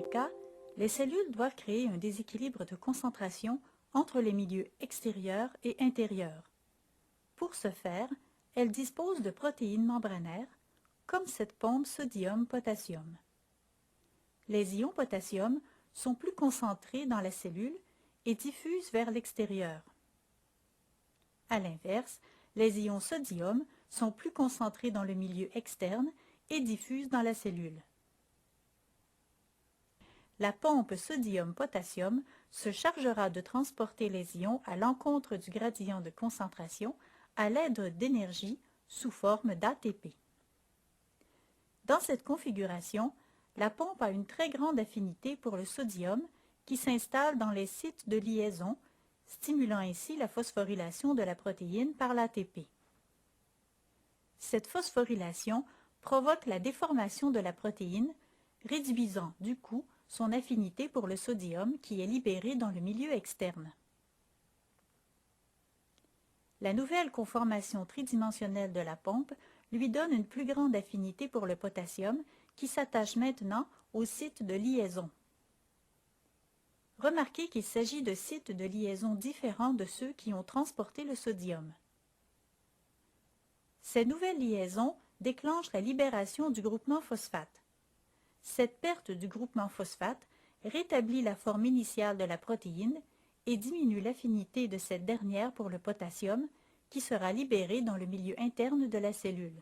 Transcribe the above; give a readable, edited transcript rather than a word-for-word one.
cas, les cellules doivent créer un déséquilibre de concentration entre les milieux extérieurs et intérieurs. Pour ce faire, elles disposent de protéines membranaires, comme cette pompe sodium-potassium. Les ions potassium sont plus concentrés dans la cellule et diffusent vers l'extérieur. À l'inverse, les ions sodium sont plus concentrés dans le milieu externe et diffusent dans la cellule. La pompe sodium-potassium se chargera de transporter les ions à l'encontre du gradient de concentration à l'aide d'énergie sous forme d'ATP. Dans cette configuration, la pompe a une très grande affinité pour le sodium qui s'installe dans les sites de liaison, stimulant ainsi la phosphorylation de la protéine par l'ATP. Cette phosphorylation provoque la déformation de la protéine, réduisant du coup son affinité pour le sodium qui est libéré dans le milieu externe. La nouvelle conformation tridimensionnelle de la pompe lui donne une plus grande affinité pour le potassium qui s'attache maintenant au site de liaison. Remarquez qu'il s'agit de sites de liaison différents de ceux qui ont transporté le sodium. Ces nouvelles liaisons déclenchent la libération du groupement phosphate. Cette perte du groupement phosphate rétablit la forme initiale de la protéine et diminue l'affinité de cette dernière pour le potassium qui sera libéré dans le milieu interne de la cellule.